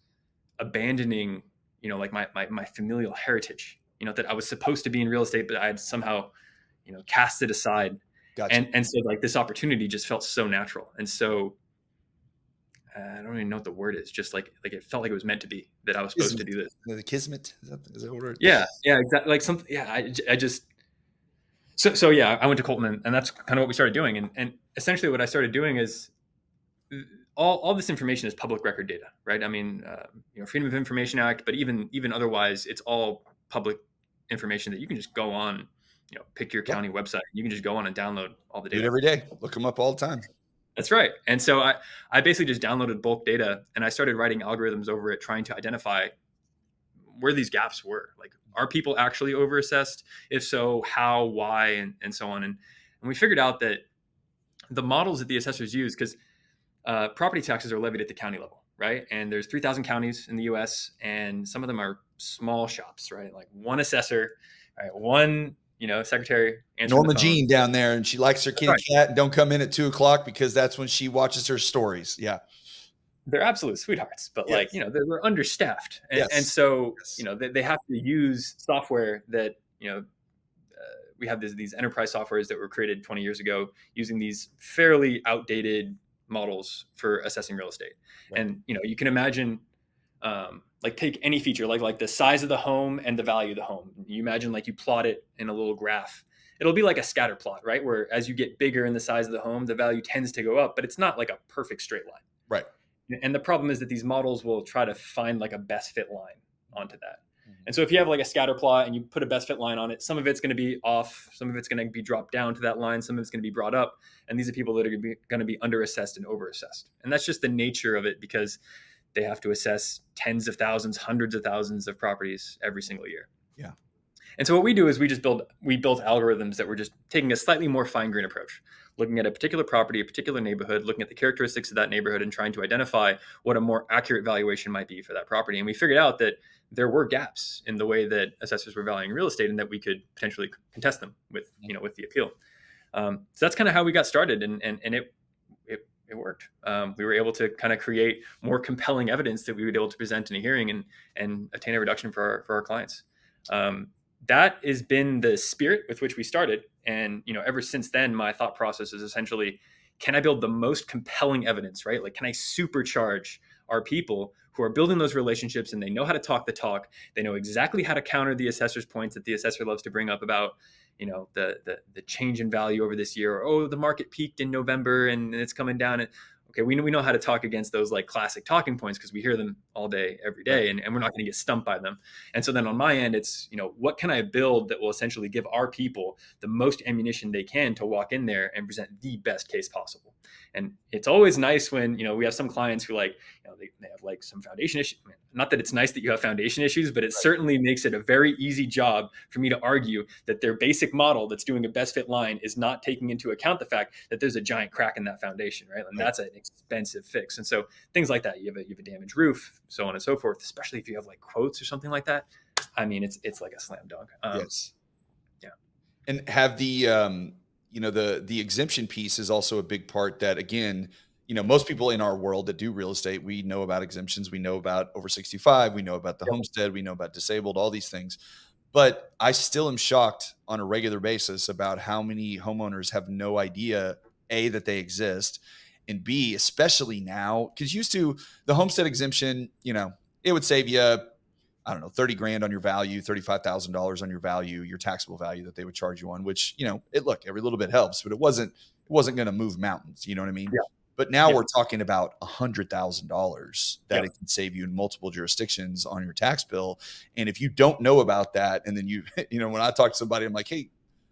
abandoning like my familial heritage, that I was supposed to be in real estate, but I had somehow cast it aside. Gotcha. And so like this opportunity just felt so natural, and so I don't even know what the word is, just like it felt like it was meant to be, that I was supposed to Kismet. do this. The Kismet. Is that what it is? Yeah, exactly, like something. Yeah, I just so yeah, I went to Colton, and that's kind of what we started doing. And essentially what I started doing is all this information is public record data, right? I mean, Freedom of Information Act, but even otherwise, it's all public information that you can just go on, pick your Yeah. county website. You can just go on and download all the Do it data. every day. Look them up all the time. That's right. And so I basically just downloaded bulk data, and I started writing algorithms over it, trying to identify where these gaps were. Like, are people actually overassessed? If so, how, why, and so on. And we figured out that the models that the assessors use, because property taxes are levied at the county level, right? And there's 3,000 counties in the U.S., and some of them are small shops, right? Like one assessor, right? One, secretary answering Norma the phone. Jean down there, and she likes her kitty Right. cat, and don't come in at 2:00 because that's when she watches her stories. Yeah. They're absolute sweethearts, but Yes. like, they're understaffed. And Yes. so, Yes. they have to use software that, we have these enterprise softwares that were created 20 years ago using these fairly outdated models for assessing real estate. Right. And, you can imagine, like take any feature, like the size of the home and the value of the home. You imagine like you plot it in a little graph. It'll be like a scatter plot, right? Where as you get bigger in the size of the home, the value tends to go up, but it's not like a perfect straight line. Right. And the problem is that these models will try to find like a best fit line onto that. Mm-hmm. And so if you have like a scatter plot and you put a best fit line on it, some of it's going to be off, some of it's going to be dropped down to that line, some of it's going to be brought up. And these are people that are going to be underassessed and overassessed. And that's just the nature of it, because they have to assess tens of thousands, hundreds of thousands of properties every single year. Yeah. And so what we do is we built algorithms that were just taking a slightly more fine-grained approach, looking at a particular property, a particular neighborhood, looking at the characteristics of that neighborhood, and trying to identify what a more accurate valuation might be for that property. And we figured out that there were gaps in the way that assessors were valuing real estate, and that we could potentially contest them with the appeal. So that's kind of how we got started, and it worked. We were able to kind of create more compelling evidence that we would be able to present in a hearing and attain a reduction for our clients. that has been the spirit with which we started. And, ever since then, my thought process is essentially, can I build the most compelling evidence, right? Like, can I supercharge our people who are building those relationships, and they know how to talk the talk. They know exactly how to counter the assessor's points that the assessor loves to bring up about, the change in value over this year, or, oh, the market peaked in November and it's coming down. And okay, we know how to talk against those like classic talking points because we hear them all day, every Right. day, and we're not going to get stumped by them. And so then on my end, it's, what can I build that will essentially give our people the most ammunition they can to walk in there and present the best case possible. And it's always nice when, we have some clients who like, they have like some foundation issues. Not that it's nice that you have foundation issues, but it certainly makes it a very easy job for me to argue that their basic model that's doing a best fit line is not taking into account the fact that there's a giant crack in that foundation, right? And that's an expensive fix. And so things like that, you have a damaged roof, so on and so forth, especially if you have like quotes or something like that. I mean, it's like a slam dunk. Yes. Yeah. And have the the exemption piece is also a big part that, again, most people in our world that do real estate, we know about exemptions, we know about over 65, we know about the Yep. homestead, we know about disabled, all these things. But I still am shocked on a regular basis about how many homeowners have no idea, A, that they exist, and B, especially now, because used to the homestead exemption, it would save you, I don't know, 30 grand on your value, $35,000 on your value, your taxable value that they would charge you on, which, every little bit helps, but it wasn't going to move mountains. You know what I mean? Yeah. But now Yeah. we're talking about $100,000 that Yeah. it can save you in multiple jurisdictions on your tax bill. And if you don't know about that, and then when I talk to somebody, I'm like, hey,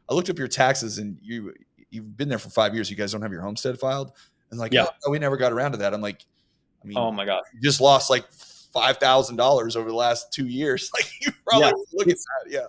I looked up your taxes and you've been there for 5 years. You guys don't have your homestead filed. And like, Yeah. oh, no, we never got around to that. I'm like, I mean, Oh my gosh. you just lost like $5,000 over the last 2 years. Like, you probably Yeah. look at that. Yeah.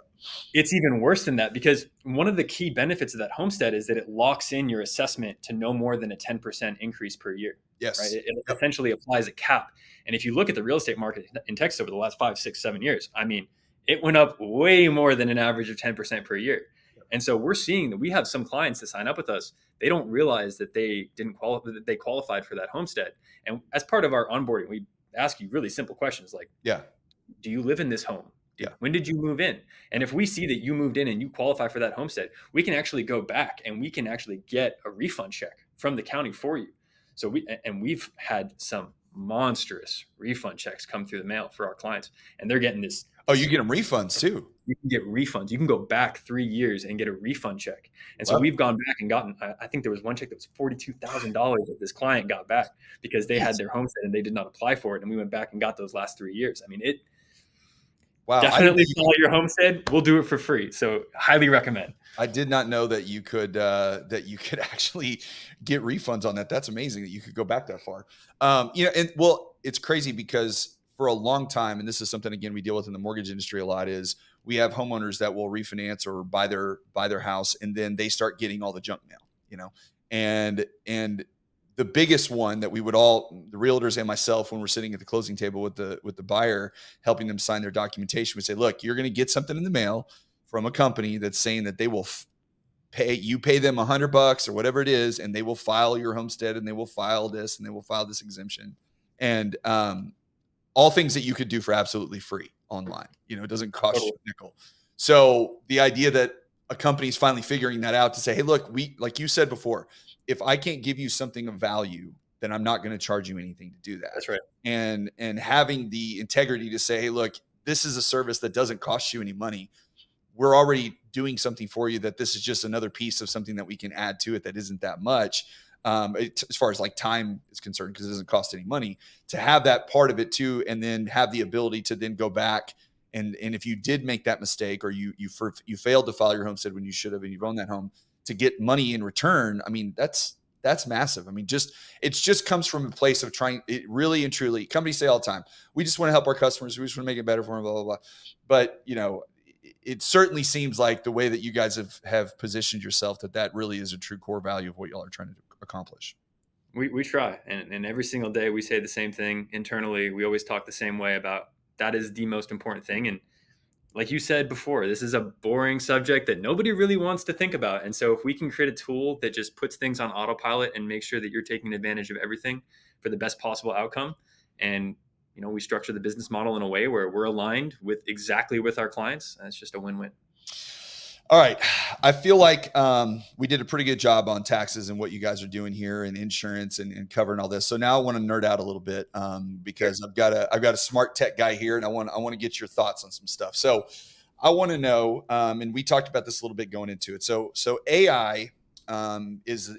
It's even worse than that, because one of the key benefits of that homestead is that it locks in your assessment to no more than a 10% increase per year, right? Yes. It Yep. essentially applies a cap. And if you look at the real estate market in Texas over the last 5, 6, 7 years, I mean, it went up way more than an average of 10% per year. And so we're seeing that we have some clients that sign up with us. They don't realize that they didn't qualify, that they qualified for that homestead. And as part of our onboarding, we ask you really simple questions like, Yeah. do you live in this home? Yeah. When did you move in? And if we see that you moved in and you qualify for that homestead, we can actually go back and we can actually get a refund check from the county for you. So we've had some monstrous refund checks come through the mail for our clients, and they're getting this. Oh, you get them refunds too. You can get refunds. You can go back 3 years and get a refund check. And so Wow. we've gone back and gotten, I think there was one check that was $42,000 that this client got back because they had Yes. their homestead and they did not apply for it. And we went back and got those last 3 years. I mean, Wow. definitely follow your homestead. We'll do it for free. So highly recommend. I did not know that you could actually get refunds on that. That's amazing that you could go back that far. And well, it's crazy because for a long time, and this is something again we deal with in the mortgage industry a lot, is we have homeowners that will refinance or buy their house, and then they start getting all the junk mail, and the biggest one that we would all, the realtors and myself, when we're sitting at the closing table with the buyer, helping them sign their documentation, we say, look, you're going to get something in the mail from a company that's saying that they will pay them $100 or whatever it is, and they will file your homestead, and they will file this, and they will file this exemption, and all things that you could do for absolutely free online. It doesn't cost you a nickel. So the idea that a company is finally figuring that out to say, hey, look, like you said before, if I can't give you something of value, then I'm not going to charge you anything to do that. That's right. And having the integrity to say, hey, look, this is a service that doesn't cost you any money. We're already doing something for you, that this is just another piece of something that we can add to it that isn't that much. As far as like time is concerned, because it doesn't cost any money, to have that part of it too, and then have the ability to then go back and if you did make that mistake, or you failed to file your homestead when you should have, and you've owned that home, to get money in return. I mean, that's massive. I mean, it just comes from a place of trying it really and truly. Companies say all the time, we just want to help our customers, we just want to make it better for them, blah blah blah. But it certainly seems like the way that you guys have positioned yourself, that really is a true core value of what y'all are trying to accomplish. We try. And every single day we say the same thing internally. We always talk the same way about that is the most important thing. And like you said before, this is a boring subject that nobody really wants to think about. And so if we can create a tool that just puts things on autopilot and make sure that you're taking advantage of everything for the best possible outcome, and we structure the business model in a way where we're aligned with our clients, it's just a win-win. All right. I feel like we did a pretty good job on taxes and what you guys are doing here and insurance and covering all this. So now I want to nerd out a little bit Sure. because I've got a smart tech guy here and I want to get your thoughts on some stuff. So I want to know, and we talked about this a little bit going into it. So AI is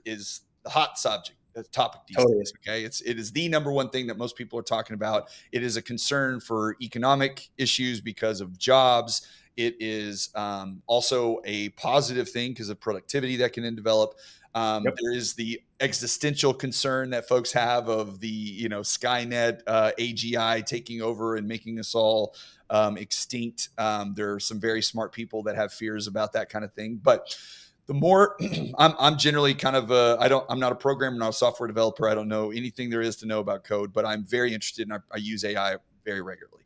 the hot subject, the topic these Totally. days. Okay, it is the number one thing that most people are talking about. It is a concern for economic issues because of jobs. It is also a positive thing because of productivity that can then develop. Yep. There is the existential concern that folks have of the Skynet AGI taking over and making us all extinct. There are some very smart people that have fears about that kind of thing, but the more I'm generally kind of I'm not a programmer, not a software developer. I don't know anything there is to know about code, but I'm very interested and I use AI very regularly.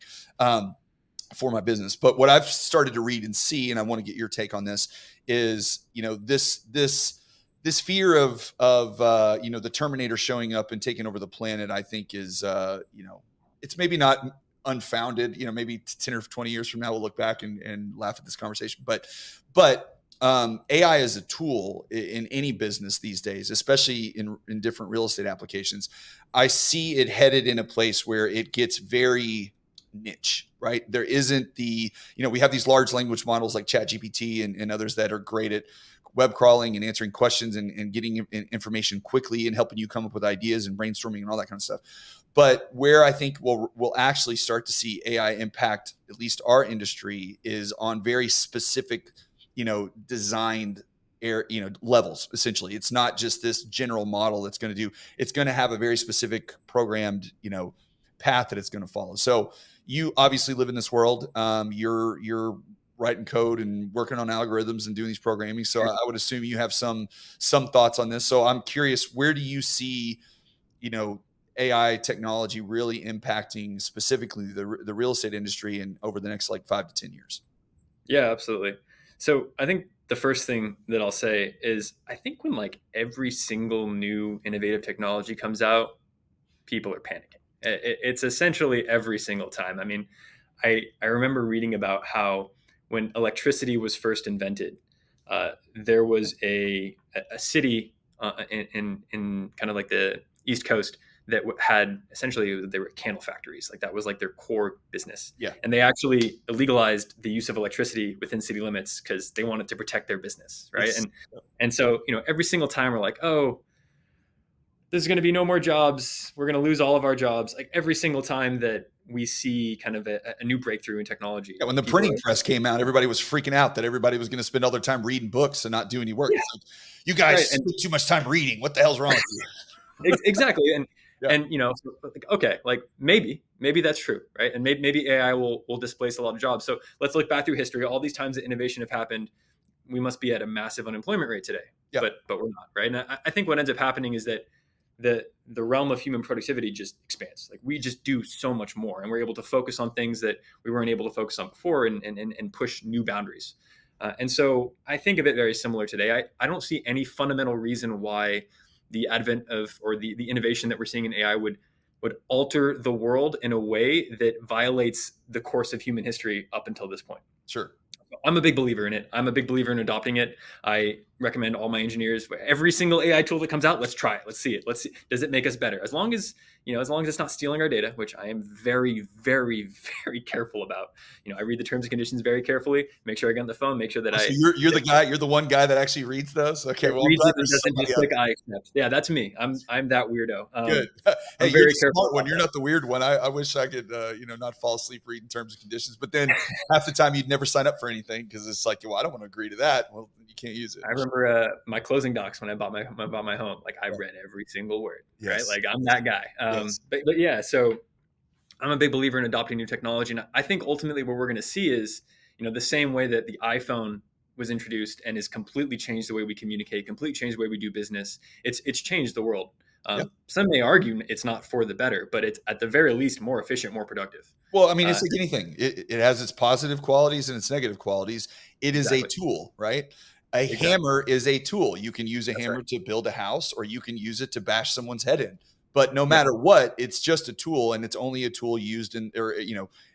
For my business. But what I've started to read and see, and I want to get your take on this, is this fear of the Terminator showing up and taking over the planet. I think is it's maybe not unfounded. Maybe 10 or 20 years from now we'll look back and laugh at this conversation. But AI is a tool in any business these days, especially in different real estate applications. I see it headed in a place where it gets very niche, right? There isn't we have these large language models like ChatGPT and others that are great at web crawling and answering questions and getting information quickly and helping you come up with ideas and brainstorming and all that kind of stuff. But where I think we'll actually start to see AI impact at least our industry is on very specific, designed levels. Essentially, it's not just this general model that's going to do. It's going to have a very specific programmed, path that it's going to follow. So you obviously live in this world. You're writing code and working on algorithms and doing these programming. So I would assume you have some thoughts on this. So I'm curious, where do you see, AI technology really impacting specifically the real estate industry and over the next like 5 to 10 years? Yeah, absolutely. So I think the first thing that I'll say is I think when like every single new innovative technology comes out, people are panicking. It's essentially every single time. I mean, I remember reading about how when electricity was first invented, there was a city in kind of like the East Coast that had essentially they were candle factories. Like that was like their core business, Yeah. and they actually legalized the use of electricity within city limits because they wanted to protect their business, right? It's, And so every single time we're like, oh, there's going to be no more jobs. We're going to lose all of our jobs. Like every single time that we see kind of a new breakthrough in technology. yeah, when the People printing are, press came out, everybody was freaking out that everybody was going to spend all their time reading books and not do any work. yeah, It's like, you guys right. And spend too much time reading. What the hell's wrong with you? exactly. And, Yeah. and, like, okay, like maybe that's true. Right. And maybe AI will displace a lot of jobs. So let's look back through history. All these times that innovation have happened, we must be at a massive unemployment rate today, Yeah. but we're not. Right. And I think what ends up happening is that the realm of human productivity just expands. Like we just do so much more, and we're able to focus on things that we weren't able to focus on before, and push new boundaries. And so I think of it very similar today. I don't see any fundamental reason why the advent of or the innovation that we're seeing in AI would alter the world in a way that violates the course of human history up until this point. Sure. I'm a big believer in it. I'm a big believer in adopting it. I recommend all my engineers, every single AI tool that comes out, let's try it. Let's see it. Let's see. Does it make us better? As long as it's not stealing our data, which I am very, very, very careful about. I read the terms and conditions very carefully, make sure I get on the phone, make sure that So you're the one guy that actually reads those. Okay. Well, I'm reads glad it and there's doesn't somebody just out click I accept. Yeah, that's me. I'm that weirdo. Good. Hey, I'm you're very the careful smart one. about You're that. not the weird one. I wish I could, not fall asleep reading terms and conditions. But then half the time you'd never sign up for anything because it's like, well, I don't want to agree to that. Well, you can't use it. I remember my closing docs when I bought my home. Like I read every single word, right? Yes. Like I'm that guy. Yes. But yeah, so I'm a big believer in adopting new technology, and I think ultimately what we're going to see is, the same way that the iPhone was introduced and has completely changed the way we communicate, completely changed the way we do business. It's changed the world. Yeah. Some may argue it's not for the better, but it's at the very least more efficient, more productive. Well, I mean, it's like anything. It has its positive qualities and its negative qualities. It is a Exactly. tool, right? A Exactly. hammer is a tool. You can use a That's right. hammer to build a house, or you can use it to bash someone's head in. But no Yeah. matter what, it's just a tool, and it's only a tool used in, or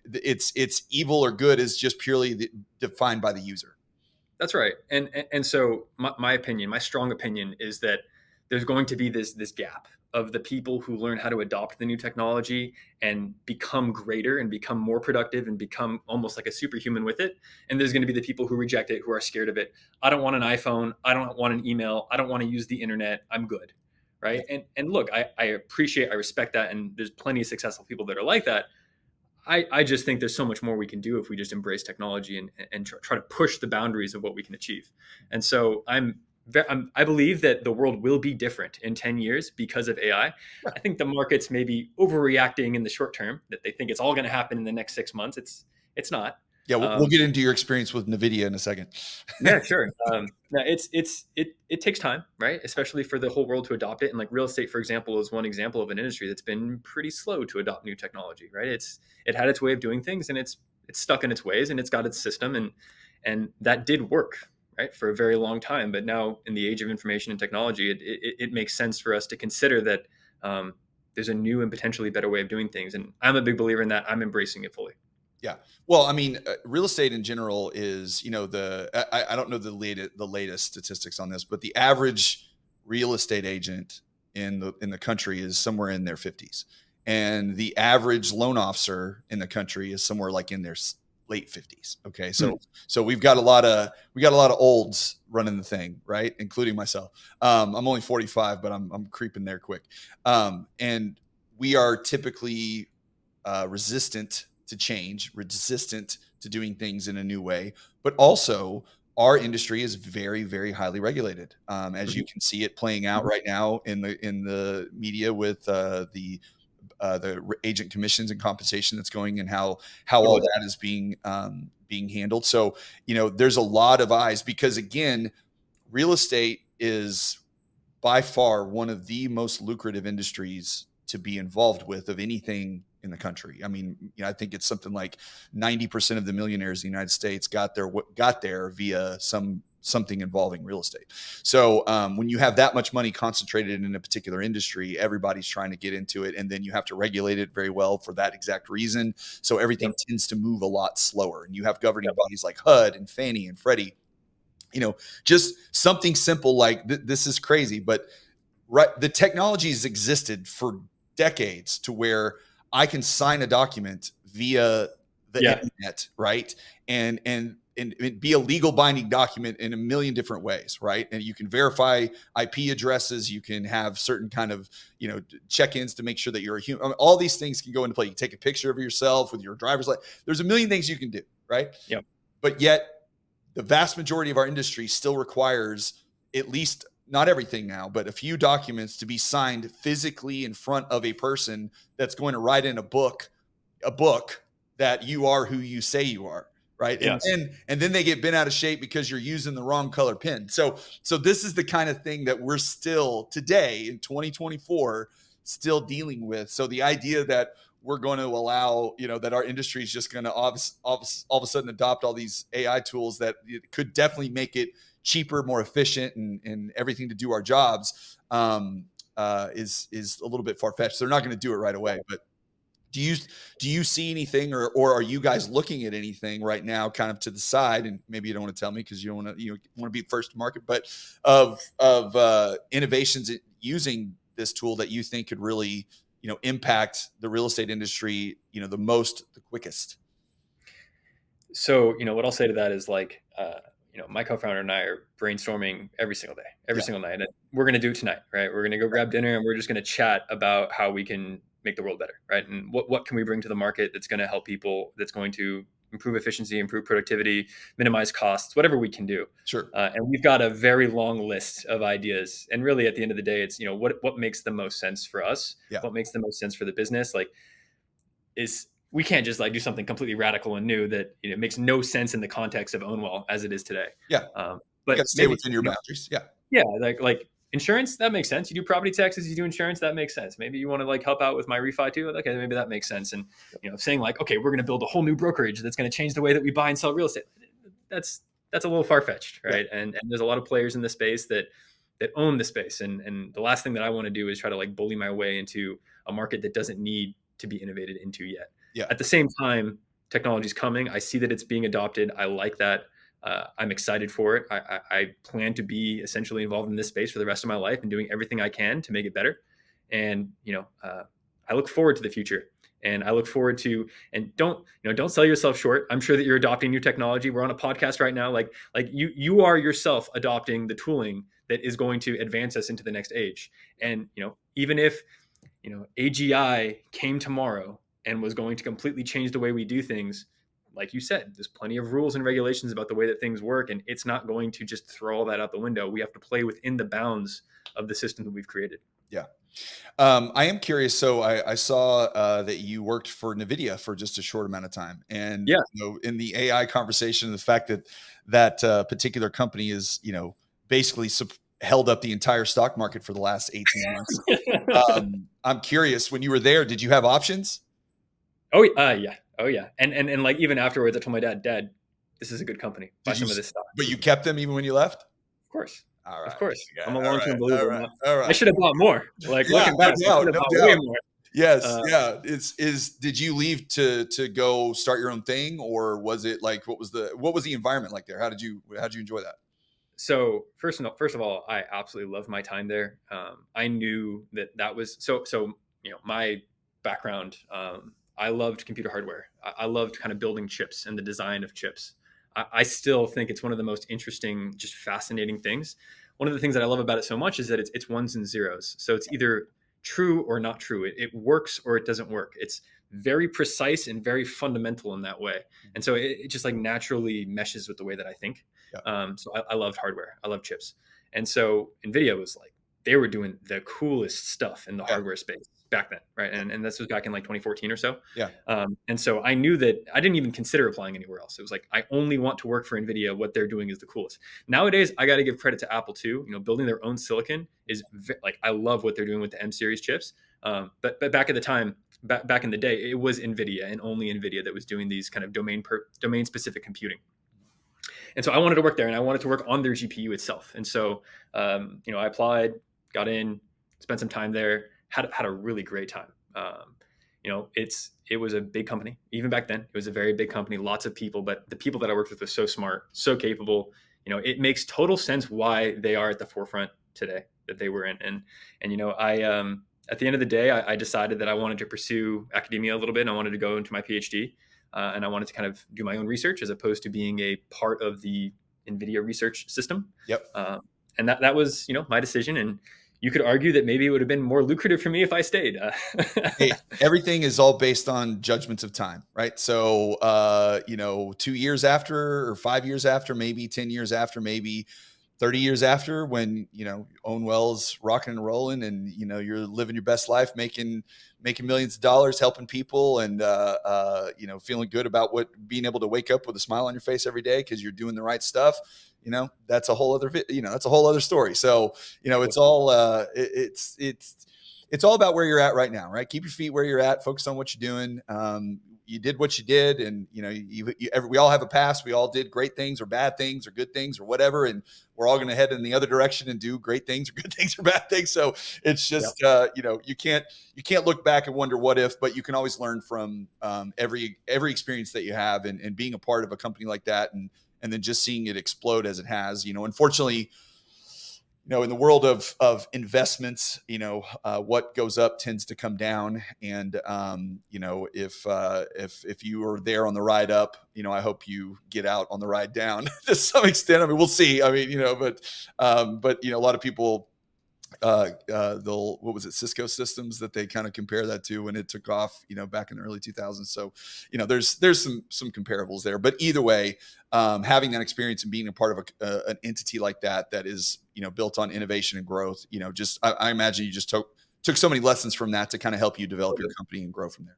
its evil or good is just purely defined by the user. That's right. And so my opinion, my strong opinion is that there's going to be this gap of the people who learn how to adopt the new technology and become greater and become more productive and become almost like a superhuman with it. And there's going to be the people who reject it, who are scared of it. I don't want an iPhone. I don't want an email. I don't want to use the internet. I'm good. Yeah. Right. And look, I appreciate, I respect that. And there's plenty of successful people that are like that. I just think there's so much more we can do if we just embrace technology and try to push the boundaries of what we can achieve. And so I believe that the world will be different in 10 years because of AI. Yeah. I think the markets may be overreacting in the short term, that they think it's all going to happen in the next 6 months. It's not. Yeah, we'll Um, get into your experience with NVIDIA in a second. yeah, sure. No, it takes time, right? Especially for the whole world to adopt it. And like real estate, for example, is one example of an industry that's been pretty slow to adopt new technology, right? It had its way of doing things, and it's stuck in its ways, and it's got its system, and that did work, right, for a very long time. But now, in the age of information and technology, it makes sense for us to consider that there's a new and potentially better way of doing things. And I'm a big believer in that. I'm embracing it fully. Yeah. Well, I mean, real estate in general is, I don't know the latest statistics on this, but the average real estate agent in the country is somewhere in their 50s, and the average loan officer in the country is somewhere like in their late 50s. Okay, Hmm. so we got a lot of olds running the thing, right, including myself. I'm only 45, but I'm creeping there quick, and we are typically resistant to change, resistant to doing things in a new way, but also our industry is very, very highly regulated. As you Mhm. can see it playing out right now in the media with the agent commissions and compensation that's going, and how all Totally. that is being handled. So there's a lot of eyes, because again, real estate is by far one of the most lucrative industries to be involved with of anything in the country. I mean, I think it's something like 90% of the millionaires in the United States got there via something involving real estate. So when you have that much money concentrated in a particular industry, everybody's trying to get into it, and then you have to regulate it very well for that exact reason. So everything Yep. tends to move a lot slower, and you have governing Yep. bodies like HUD and Fannie and Freddie. Just something simple like this is crazy, but right, the technology has existed for decades to where I can sign a document via the Yeah. internet, right? And it be a legal binding document in a million different ways, right? And you can verify IP addresses, you can have certain kind of, check-ins to make sure that you're a human. I mean, all these things can go into play. You can take a picture of yourself with your driver's license. There's a million things you can do, right? Yep. But yet the vast majority of our industry still requires, at least not everything now, but a few documents to be signed physically in front of a person that's going to write in a book that you are who you say you are, right? And Yes. then they get bent out of shape because you're using the wrong color pen. So this is the kind of thing that we're still today in 2024 still dealing with. So the idea that we're going to allow, that our industry is just going to all of a sudden adopt all these AI tools that could definitely make it cheaper, more efficient, and everything to do our jobs, is a little bit far fetched. They're not going to do it right away. But do you see anything, or are you guys looking at anything right now, kind of to the side? And maybe you don't want to tell me because you don't want to be first to market, but of innovations using this tool that you think could really impact the real estate industry the quickest. So, what I'll say to that is like, my co-founder and I are brainstorming every single day, every Yeah, single night. And we're going to do it tonight, right? We're going to go right. grab dinner and we're just going to chat about how we can make the world better, right? And what can we bring to the market that's going to help people, that's going to improve efficiency, improve productivity, minimize costs, whatever we can do. Sure. And we've got a very long list of ideas. And really, at the end of the day, it's what makes the most sense for us, Yeah. what makes the most sense for the business. Like, is we can't just like do something completely radical and new that makes no sense in the context of Ownwell as it is today. Yeah. You got But to stay maybe within your boundaries. Yeah. yeah, like insurance, that makes sense. You do property taxes, you do insurance, that makes sense. Maybe you want to like help out with my refi too. Okay, maybe that makes sense. And saying like, okay, we're going to build a whole new brokerage that's going to change the way that we buy and sell real estate. That's a little far fetched, Yeah. right? And there's a lot of players in the space that own the space. And the last thing that I want to do is try to like bully my way into a market that doesn't need to be innovated into yet. Yeah. At the same time, technology is coming. I see that it's being adopted. I like that. I'm excited for it. I plan to be essentially involved in this space for the rest of my life and doing everything I can to make it better. And I look forward to the future. And I look forward to, and don't sell yourself short. I'm sure that you're adopting new technology. We're on a podcast right now. Like you are yourself adopting the tooling that is going to advance us into the next age. And even if AGI came tomorrow and was going to completely change the way we do things, like you said, there's plenty of rules and regulations about the way that things work, and it's not going to just throw all that out the window. We have to play within the bounds of the system that we've created. Yeah. I am curious. So I saw that you worked for NVIDIA for just a short amount of time. And Yeah. in the AI conversation, the fact that particular company is, basically held up the entire stock market for the last 18 months. I'm curious, when you were there, did you have options? Oh, yeah. Oh, yeah. And like even afterwards, I told my dad, this is a good company. Buy some of this stock. But you kept them even when you left? Of course. All right. Of course. Yeah, I'm a all long-term right, believer. all right. I should have bought more. Like looking back, I should have bought way more. Yes. Yeah. Did you leave to go start your own thing, or was it like, what was the environment like there? How'd you enjoy that? So first of all, I absolutely loved my time there. I knew that was so. My background, I loved computer hardware. I loved kind of building chips and the design of chips. I still think it's one of the most interesting, just fascinating things. One of the things that I love about it so much is that it's ones and zeros. So it's either true or not true. It works or it doesn't work. It's very precise and very fundamental in that way. And so it just like naturally meshes with the way that I think. Yeah. So I loved hardware. I love chips. And so NVIDIA was like, they were doing the coolest stuff in the hardware space back then. Right. And this was back in like 2014 or so. Yeah. And so I knew that I didn't even consider applying anywhere else. It was like, I only want to work for NVIDIA. What they're doing is the coolest. Nowadays, I got to give credit to Apple too. Building their own silicon is like, I love what they're doing with the M series chips. But back at the time, back in the day, it was NVIDIA and only NVIDIA that was doing these kind of domain specific computing. And so I wanted to work there, and I wanted to work on their GPU itself. And so, I applied, got in, spent some time there, had a really great time. It was a big company. Even back then, it was a very big company, lots of people, but the people that I worked with were so smart, so capable. It makes total sense why they are at the forefront today that they were in. And I at the end of the day, I decided that I wanted to pursue academia a little bit, and I wanted to go into my PhD. And I wanted to kind of do my own research as opposed to being a part of the NVIDIA research system. Yep. And that was, my decision. And you could argue that maybe it would have been more lucrative for me if I stayed. Hey, everything is all based on judgments of time, right? So, 2 years after, or 5 years after, maybe 10 years after, maybe 30 years after, when, Ownwell's rocking and rolling, and, you're living your best life, making millions of dollars, helping people, and, feeling good about being able to wake up with a smile on your face every day because you're doing the right stuff. That's a whole other story. So, it's all, it's all about where you're at right now, right? Keep your feet where you're at, focus on what you're doing. You did what you did, and we all have a past. We all did great things or bad things or good things or whatever, and we're all going to head in the other direction and do great things or good things or bad things. So it's just you can't look back and wonder what if, but you can always learn from every experience that you have, and being a part of a company like that, and then just seeing it explode as it has. Unfortunately, in the world of investments, what goes up tends to come down. And, if you are there on the ride up, I hope you get out on the ride down to some extent. I mean, we'll see. I mean, but a lot of people, what was it, Cisco Systems, that they kind of compare that to when it took off, back in the early 2000s. So, there's some comparables there, but either way, having that experience and being a part of an entity like that is, built on innovation and growth, I imagine you just took so many lessons from that to kind of help you develop your company and grow from there.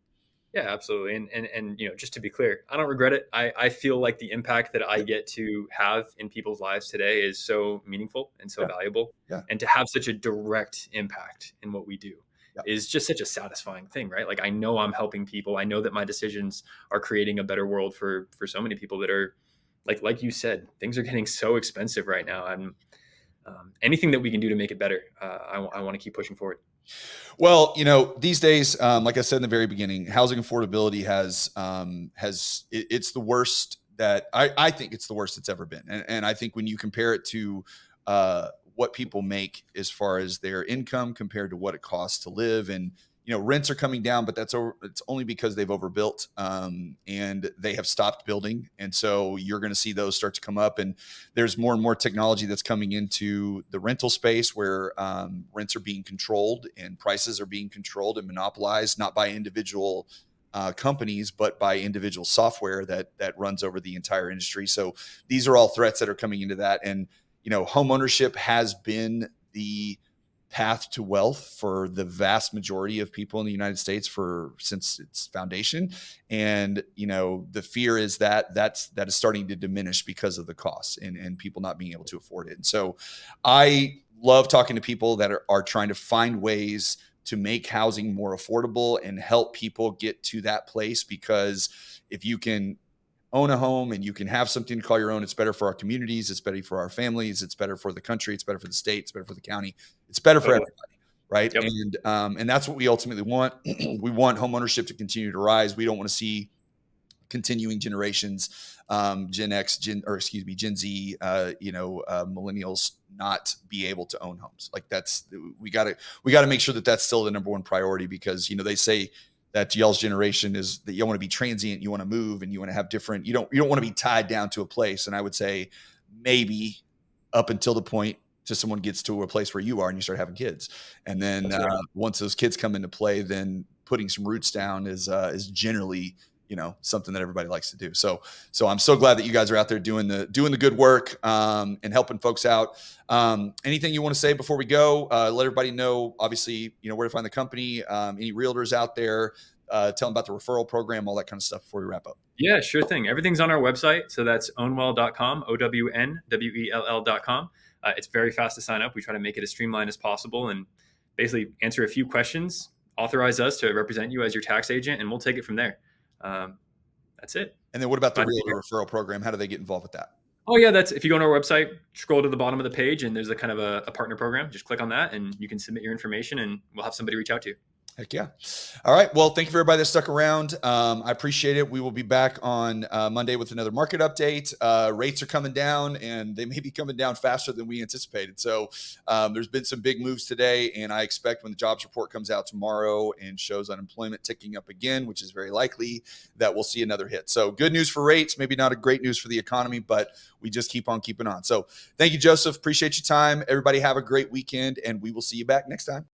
Yeah, absolutely. And just to be clear, I don't regret it. I feel like the impact that I get to have in people's lives today is so meaningful and so valuable. Yeah. And to have such a direct impact in what we do is just such a satisfying thing, right? Like, I know I'm helping people. I know that my decisions are creating a better world for so many people that are, like you said, things are getting so expensive right now. And anything that we can do to make it better, I want to keep pushing forward. Well, these days, like I said in the very beginning, housing affordability it's the worst that I think it's the worst it's ever been. And I think when you compare it to what people make as far as their income compared to what it costs to live, and rents are coming down, but it's only because they've overbuilt, and they have stopped building. And so you're going to see those start to come up, and there's more and more technology that's coming into the rental space where rents are being controlled and prices are being controlled and monopolized, not by individual companies, but by individual software that runs over the entire industry. So these are all threats that are coming into that. And homeownership has been the path to wealth for the vast majority of people in the United States since its foundation. And the fear is that is starting to diminish because of the costs and people not being able to afford it. And so I love talking to people that are trying to find ways to make housing more affordable and help people get to that place, because if you can own a home and you can have something to call your own, it's better for our communities, it's better for our families, it's better for the country, it's better for the state, it's better for the county, it's better for Totally. everybody, right? Yep. And that's what we ultimately want. We want homeownership to continue to rise. We don't want to see continuing generations, Gen X, Gen Z, millennials not be able to own homes. Like we got to make sure that that's still the number one priority, because they say that y'all's generation is that you want to be transient, you want to move, and you want to have different. You don't want to be tied down to a place. And I would say maybe up until the point to someone gets to a place where you are and you start having kids, and then That's right. once those kids come into play, then putting some roots down is generally something that everybody likes to do. So I'm so glad that you guys are out there doing the good work, and helping folks out. Anything you want to say before we go? Let everybody know, obviously, where to find the company, any realtors out there, tell them about the referral program, all that kind of stuff before we wrap up. Yeah, sure thing. Everything's on our website. So that's ownwell.com, OWNWELL.com. It's very fast to sign up. We try to make it as streamlined as possible and basically answer a few questions, authorize us to represent you as your tax agent, and we'll take it from there. That's it. And then what about the Glad to be realtor here. referral program? How do they get involved with that? Oh yeah, that's if you go on our website, scroll to the bottom of the page, and there's a kind of a partner program. Just click on that, and you can submit your information, and we'll have somebody reach out to you. Heck yeah. All right. Well, thank you for everybody that stuck around. I appreciate it. We will be back on Monday with another market update. Rates are coming down, and they may be coming down faster than we anticipated. So there's been some big moves today, and I expect when the jobs report comes out tomorrow and shows unemployment ticking up again, which is very likely, that we'll see another hit. So good news for rates, maybe not a great news for the economy, but we just keep on keeping on. So thank you, Joseph. Appreciate your time. Everybody have a great weekend, and we will see you back next time.